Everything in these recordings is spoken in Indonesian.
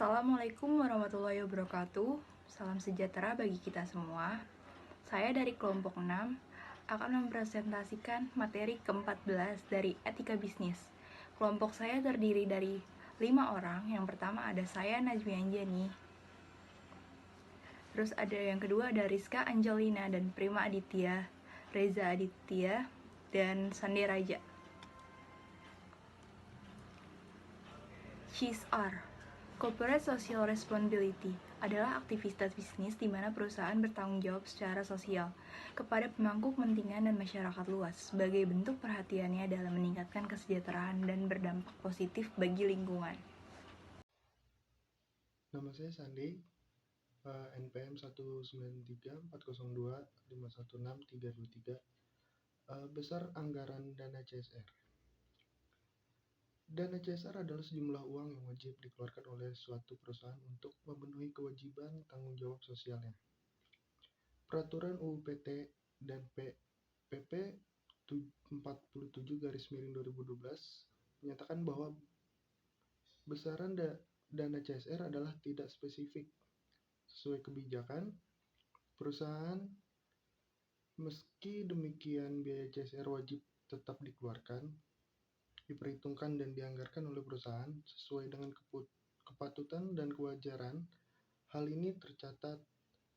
Assalamualaikum warahmatullahi wabarakatuh. Salam sejahtera bagi kita semua. Saya dari kelompok 6 akan mempresentasikan materi ke-14 dari etika bisnis. Kelompok saya terdiri dari 5 orang. Yang pertama ada saya, Najmi Anjani. Terus ada yang kedua ada Rizka Angelina dan Prima Aditya, Reza Aditya, dan Sandi Raja. CSR, Corporate Social Responsibility, adalah aktivitas bisnis di mana perusahaan bertanggung jawab secara sosial kepada pemangku kepentingan dan masyarakat luas sebagai bentuk perhatiannya dalam meningkatkan kesejahteraan dan berdampak positif bagi lingkungan. Nama saya Sandi, NPM 193402516323. Besar anggaran dana CSR. Dana CSR adalah sejumlah uang yang wajib dikeluarkan oleh suatu perusahaan untuk memenuhi kewajiban tanggung jawab sosialnya. Peraturan UU PT dan PP 47/2012 menyatakan bahwa besaran dana CSR adalah tidak spesifik. Sesuai kebijakan perusahaan, meski demikian biaya CSR wajib tetap dikeluarkan, diperhitungkan dan dianggarkan oleh perusahaan sesuai dengan kepatutan dan kewajaran. Hal ini tercatat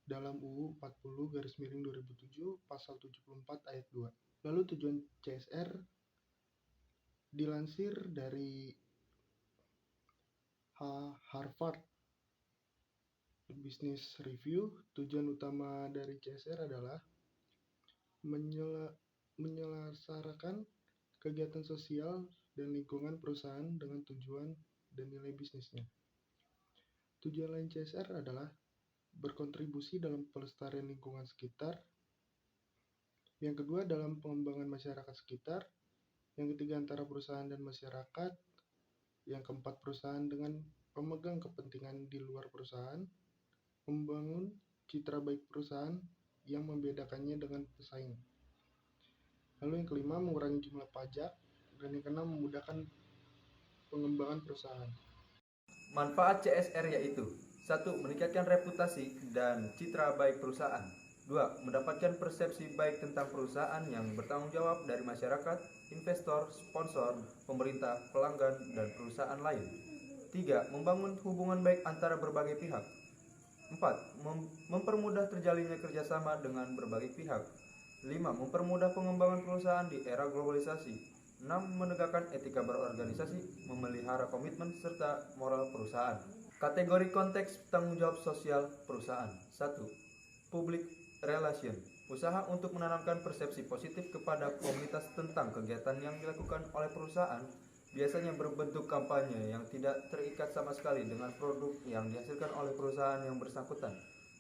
dalam UU 40/2007 pasal 74 ayat 2. Lalu tujuan CSR dilansir dari Harvard Business Review. Tujuan utama dari CSR adalah menyelenggarakan kegiatan sosial dan lingkungan perusahaan dengan tujuan dan nilai bisnisnya. Tujuan lain CSR adalah berkontribusi dalam pelestarian lingkungan sekitar. Yang kedua, dalam pengembangan masyarakat sekitar. Yang ketiga, antara perusahaan dan masyarakat. Yang keempat, perusahaan dengan pemegang kepentingan di luar perusahaan. Membangun citra baik perusahaan yang membedakannya dengan pesaing. Lalu yang kelima, mengurangi jumlah pajak. Dan yang keenam, memudahkan pengembangan perusahaan. Manfaat CSR yaitu 1. Meningkatkan reputasi dan citra baik perusahaan. 2. Mendapatkan persepsi baik tentang perusahaan yang bertanggung jawab dari masyarakat, investor, sponsor, pemerintah, pelanggan, dan perusahaan lain. 3. Membangun hubungan baik antara berbagai pihak. 4. Mempermudah terjalinnya kerjasama dengan berbagai pihak. 5. Mempermudah pengembangan perusahaan di era globalisasi. 6. Menegakkan etika berorganisasi, memelihara komitmen serta moral perusahaan. Kategori konteks tanggung jawab sosial perusahaan. 1. Public relation, usaha untuk menanamkan persepsi positif kepada komunitas tentang kegiatan yang dilakukan oleh perusahaan, biasanya berbentuk kampanye yang tidak terikat sama sekali dengan produk yang dihasilkan oleh perusahaan yang bersangkutan.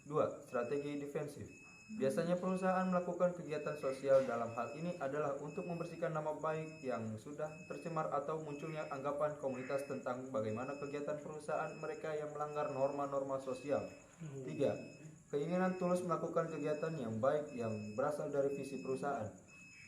2. Strategi defensif. Biasanya perusahaan melakukan kegiatan sosial dalam hal ini adalah untuk membersihkan nama baik yang sudah tercemar atau munculnya anggapan komunitas tentang bagaimana kegiatan perusahaan mereka yang melanggar norma-norma sosial. 3. Keinginan tulus melakukan kegiatan yang baik yang berasal dari visi perusahaan.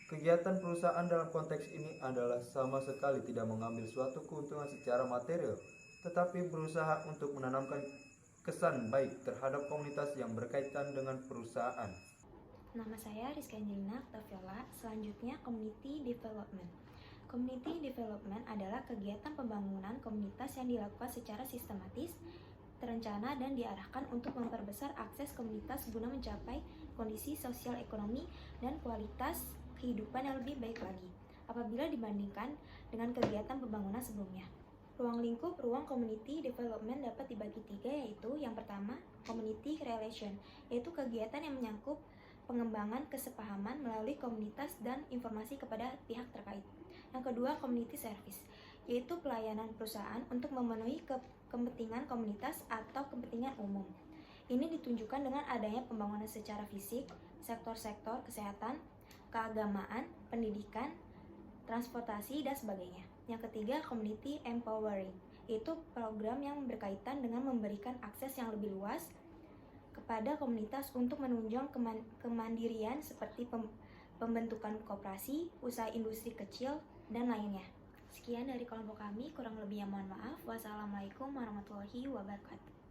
Kegiatan perusahaan dalam konteks ini adalah sama sekali tidak mengambil suatu keuntungan secara material, tetapi berusaha untuk menanamkan kesan baik terhadap komunitas yang berkaitan dengan perusahaan. Nama saya Rizka Angelina Octaviola. Selanjutnya, Community Development. Community Development adalah kegiatan pembangunan komunitas yang dilakukan secara sistematis, terencana, dan diarahkan untuk memperbesar akses komunitas guna mencapai kondisi sosial ekonomi dan kualitas kehidupan yang lebih baik lagi apabila dibandingkan dengan kegiatan pembangunan sebelumnya. Ruang lingkup ruang community development dapat dibagi 3, yaitu yang pertama, community relation, yaitu kegiatan yang menyangkut pengembangan kesepahaman melalui komunitas dan informasi kepada pihak terkait. Yang kedua, community service, yaitu pelayanan perusahaan untuk memenuhi kepentingan komunitas atau kepentingan umum. Ini ditunjukkan dengan adanya pembangunan secara fisik, sektor-sektor kesehatan, keagamaan, pendidikan, transportasi, dan sebagainya. Yang ketiga, community empowering, yaitu program yang berkaitan dengan memberikan akses yang lebih luas kepada komunitas untuk menunjang kemandirian seperti pembentukan koperasi, usaha industri kecil, dan lainnya. Sekian dari kelompok kami, kurang lebihnya mohon maaf. Wassalamualaikum warahmatullahi wabarakatuh.